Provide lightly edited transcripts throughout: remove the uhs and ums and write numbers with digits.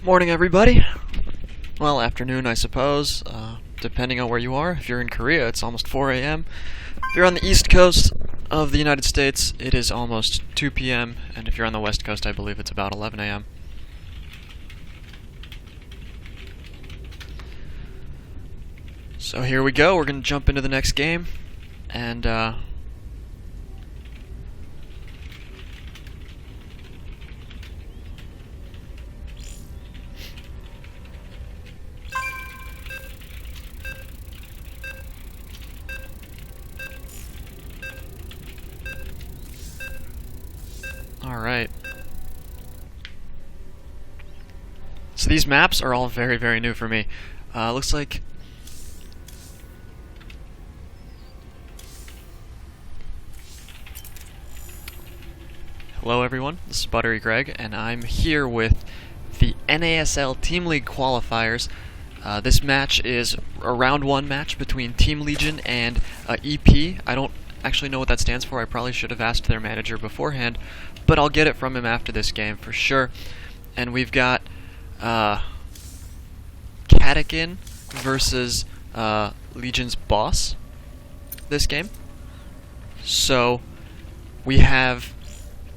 Morning, everybody. Well, afternoon, I suppose, depending on where you are. If you're in Korea, it's almost 4 a.m. If you're on the east coast of the United States, it is almost 2 p.m. And if you're on the west coast, I believe it's about 11 a.m. So here we go. We're going to jump into the next game. And, Alright. So these maps are all very, very new for me. Looks like... Hello everyone, this is ButteryGreg, and I'm here with the NASL Team League Qualifiers. This match is a round 1 match between Team Legion and EP. I don't actually know what that stands for. I probably should have asked their manager beforehand, but I'll get it from him after this game for sure. And we've got Catechin versus LgNBoSs this game. So we have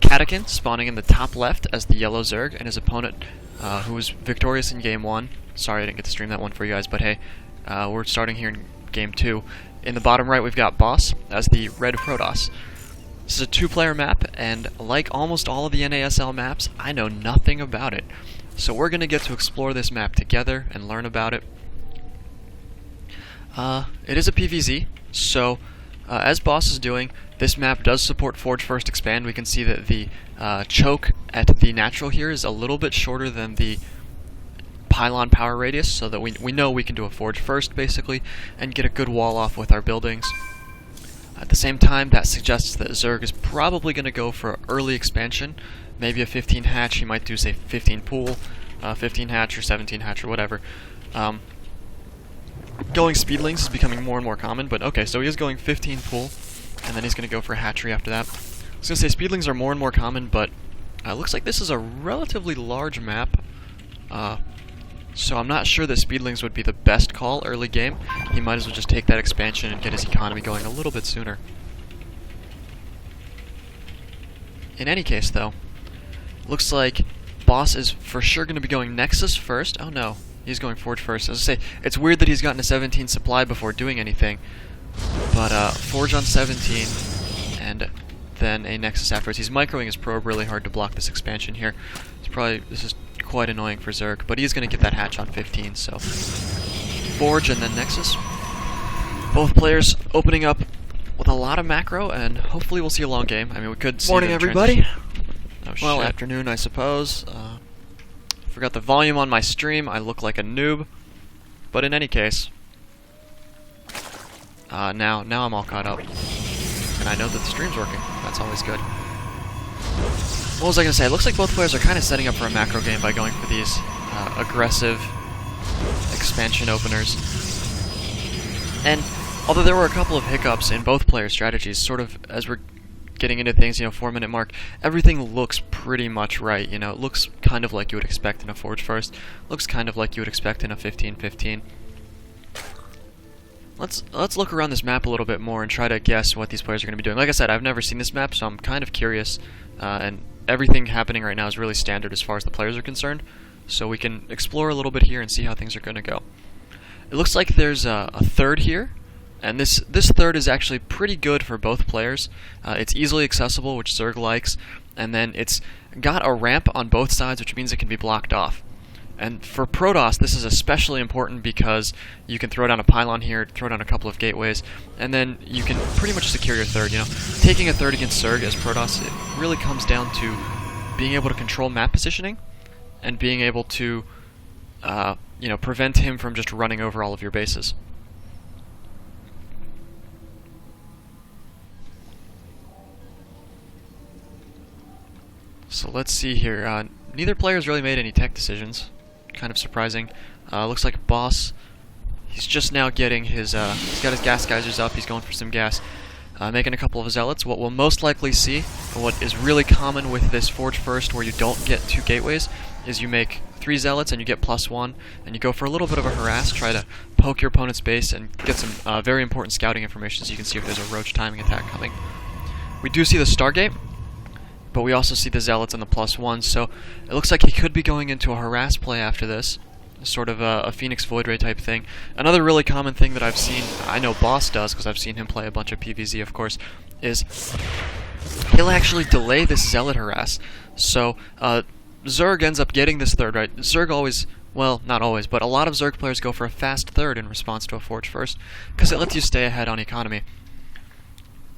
Catechin spawning in the top left as the yellow Zerg, and his opponent, who was victorious in game 1. Sorry I didn't get to stream that one for you guys, but hey, we're starting here in game 2. In the bottom right, we've got Boss as the red Protoss. This is a 2-player map, and like almost all of the NASL maps, I know nothing about it. So we're going to get to explore this map together and learn about it. It is a PvZ, so as Boss is doing, this map does support Forge First Expand. We can see that the choke at the natural here is a little bit shorter than the pylon power radius, so that we know we can do a Forge First, basically, and get a good wall off with our buildings. At the same time, that suggests that Zerg is probably going to go for early expansion, maybe a 15 hatch. He might do, say, 15 pool, 15 hatch, or 17 hatch, or whatever. Going speedlings is becoming more and more common, but okay, so he is going 15 pool, and then he's going to go for a hatchery after that. I was going to say speedlings are more and more common, but looks like this is a relatively large map, so I'm not sure that speedlings would be the best call early game. He might as well just take that expansion and get his economy going a little bit sooner. In any case, though, looks like Boss is for sure going to be going Nexus first. Oh no, he's going Forge first. As I say, it's weird that he's gotten a 17 supply before doing anything, but Forge on 17, and then a Nexus afterwards. He's microing his probe really hard to block this expansion here. This is quite annoying for Zerg, but he's going to get that hatch on 15, so Forge and then Nexus. Both players opening up with a lot of macro, and hopefully we'll see a long game. I mean, we could see Morning, everybody. Well, afternoon, I suppose. Forgot the volume on my stream. I look like a noob, but in any case, now I'm all caught up, and I know that the stream's working. That's always good. What was I going to say? It looks like both players are kind of setting up for a macro game by going for these aggressive expansion openers. And although there were a couple of hiccups in both players' strategies, sort of as we're getting into things, 4-minute mark, everything looks pretty much right. It looks kind of like you would expect in a Forge First. Looks kind of like you would expect in a 15-15. Let's look around this map a little bit more and try to guess what these players are going to be doing. Like I said, I've never seen this map, so I'm kind of curious, and everything happening right now is really standard as far as the players are concerned, so we can explore a little bit here and see how things are going to go. It looks like there's a third here, and this third is actually pretty good for both players. It's easily accessible, which Zerg likes, and then it's got a ramp on both sides, which means it can be blocked off. And for Protoss, this is especially important because you can throw down a pylon here, throw down a couple of gateways, and then you can pretty much secure your third. Taking a third against Zerg as Protoss, it really comes down to being able to control map positioning and being able to, prevent him from just running over all of your bases. So let's see here. Neither player's really made any tech decisions. Kind of surprising. Looks like Boss, he's just now getting his, he's got his gas geysers up, he's going for some gas. making a couple of zealots. What we'll most likely see, and what is really common with this Forge First where you don't get 2 gateways, is you make 3 zealots and you get +1, and you go for a little bit of a harass, try to poke your opponent's base and get some very important scouting information so you can see if there's a roach timing attack coming. We do see the Stargate, but we also see the zealots and the +1, so it looks like he could be going into a harass play after this, sort of a Phoenix Void Ray type thing. Another really common thing that I've seen, I know Boss does because I've seen him play a bunch of PvZ of course, is he'll actually delay this zealot harass. So Zerg ends up getting this third, right? Zerg always, well, not always, but a lot of Zerg players go for a fast third in response to a Forge First because it lets you stay ahead on economy.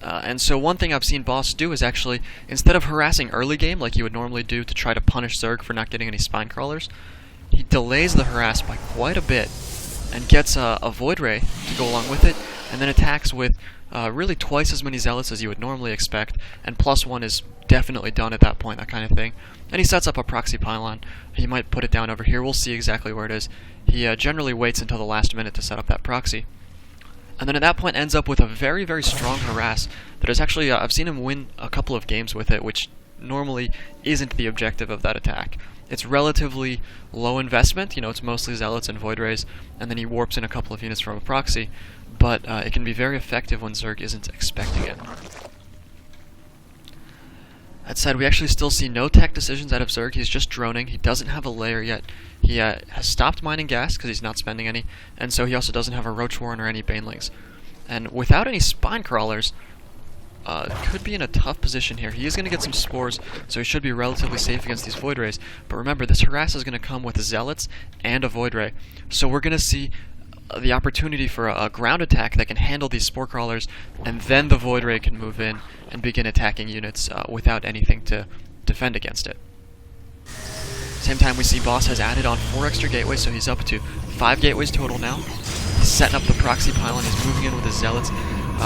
And so one thing I've seen Boss do is actually, instead of harassing early game like you would normally do to try to punish Zerg for not getting any spine crawlers, he delays the harass by quite a bit and gets a Void Ray to go along with it, and then attacks with really twice as many zealots as you would normally expect, and +1 is definitely done at that point, that kind of thing. And he sets up a proxy pylon. He might put it down over here. We'll see exactly where it is. He generally waits until the last minute to set up that proxy. And then at that point ends up with a very, very strong harass that is actually, I've seen him win a couple of games with it, which normally isn't the objective of that attack. It's relatively low investment, you know, it's mostly zealots and Void Rays, and then he warps in a couple of units from a proxy, but it can be very effective when Zerg isn't expecting it. That said, we actually still see no tech decisions out of Zerg. He's just droning. He doesn't have a lair yet. He has stopped mining gas because he's not spending any, and so he also doesn't have a Roach Warren or any Banelings. And without any spine crawlers, could be in a tough position here. He is going to get some spores, so he should be relatively safe against these Void Rays. But remember, this harass is going to come with zealots and a Void Ray, so we're going to see the opportunity for a ground attack that can handle these spore crawlers, and then the Void Ray can move in and begin attacking units without anything to defend against it. Same time, we see Boss has added on 4 extra gateways, so he's up to 5 gateways total now. He's setting up the proxy pylon, he's moving in with his zealots.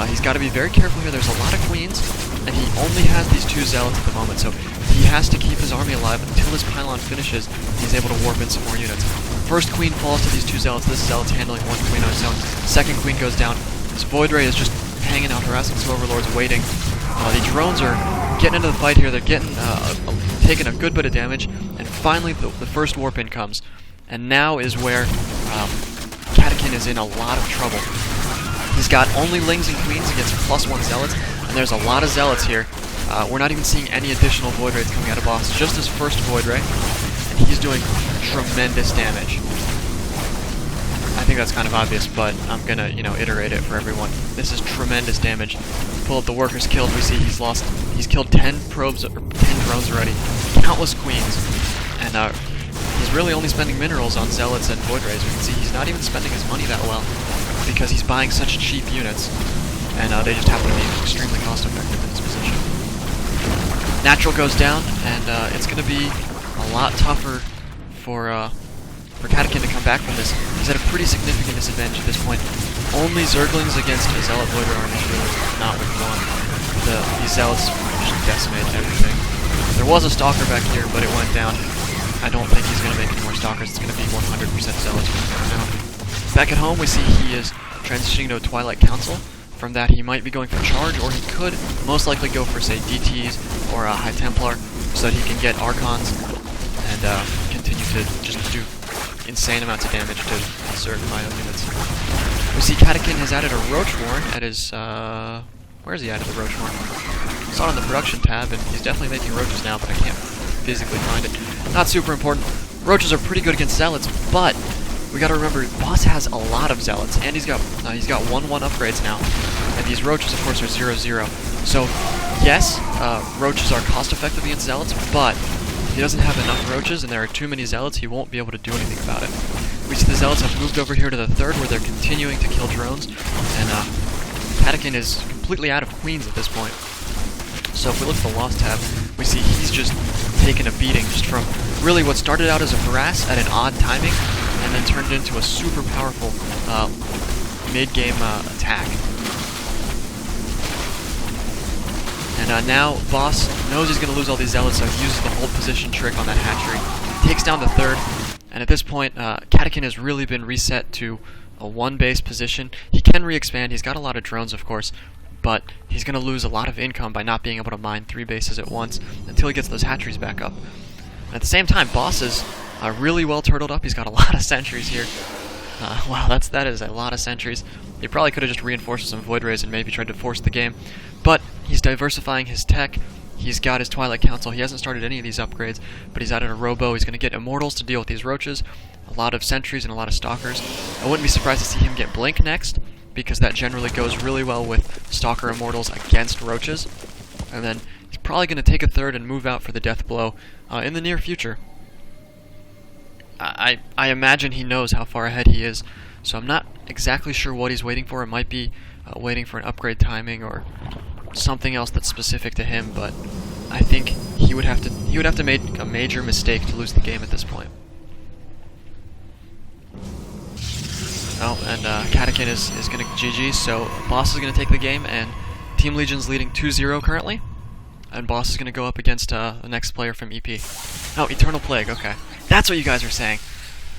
He's got to be very careful here. There's a lot of queens, and he only has these 2 zealots at the moment, so he has to keep his army alive until his pylon finishes. He's able to warp in some more units. First queen falls to these 2 zealots. This zealot's handling 1 queen on his own. Second queen goes down. This Void Ray is just hanging out, harassing some overlords, waiting. The drones are getting into the fight here. They're getting taking a good bit of damage, and finally the first warp in comes. And now is where Catechin is in a lot of trouble. He's got only Lings and Queens against +1 zealots, and there's a lot of zealots here. We're not even seeing any additional Void Rays coming out of Boss. Just his first Void Ray, and he's doing tremendous damage. I think that's kind of obvious, but I'm gonna, iterate it for everyone. This is tremendous damage. Pull up the workers killed. We see he's killed 10 probes or 10 drones already, countless queens, and he's really only spending minerals on zealots and Void Rays. We can see he's not even spending his money that well because he's buying such cheap units, and they just happen to be extremely cost effective in this position. Natural goes down, and it's going to be a lot tougher for Catechin to come back from this. He's at a pretty significant disadvantage at this point. Only Zerglings against a Zealot Void Ray army is really not what you want. These Zealots just decimated everything. There was a Stalker back here, but it went down. I don't think he's going to make any more Stalkers. It's going to be 100% Zealots now. Back at home, we see he is transitioning to a Twilight Council. From that, he might be going for Charge, or he could most likely go for, say, DTs or a High Templar, so that he can get Archons and continue to just do insane amounts of damage to certain Mino units. We see Catechin has added a Roach Warren at his, where is he added the Roach Warren? I saw it on the production tab, and he's definitely making roaches now, but I can't physically find it. Not super important. Roaches are pretty good against Zealots, but we gotta remember, Boss has a lot of Zealots, and he's got 1/1 upgrades now, and these Roaches, of course, are 0/0. So, yes, Roaches are cost-effective against Zealots, but if he doesn't have enough Roaches and there are too many Zealots, he won't be able to do anything about it. We see the Zealots have moved over here to the third, where they're continuing to kill drones, and Catechin is completely out of queens at this point. So if we look at the loss tab, we see he's just taken a beating just from really what started out as a harass at an odd timing, and then turned into a super powerful mid-game attack. And now Boss knows he's going to lose all these Zealots, so he uses the hold position trick on that hatchery. Takes down the third, and at this point, Catechin has really been reset to a 1 base position. He can re-expand, he's got a lot of drones, of course, but he's going to lose a lot of income by not being able to mine 3 bases at once until he gets those hatcheries back up. And at the same time, Boss is really well turtled up. He's got a lot of sentries here. Wow, that is a lot of sentries. He probably could have just reinforced with some Void Rays and maybe tried to force the game, but he's diversifying his tech. He's got his Twilight Council. He hasn't started any of these upgrades, but he's added a Robo. He's going to get Immortals to deal with these roaches, a lot of sentries and a lot of stalkers. I wouldn't be surprised to see him get Blink next, because that generally goes really well with Stalker Immortals against roaches. And then he's probably going to take a third and move out for the Death Blow in the near future. I imagine he knows how far ahead he is, so I'm not exactly sure what he's waiting for. It might be waiting for an upgrade timing or something else that's specific to him, but I think he would have to make a major mistake to lose the game at this point. Oh, and Catechin is going to GG, so Boss is going to take the game, and Team Legion's leading 2-0 currently, and Boss is going to go up against the next player from EP. Oh, Eternal Plague, okay. That's what you guys are saying.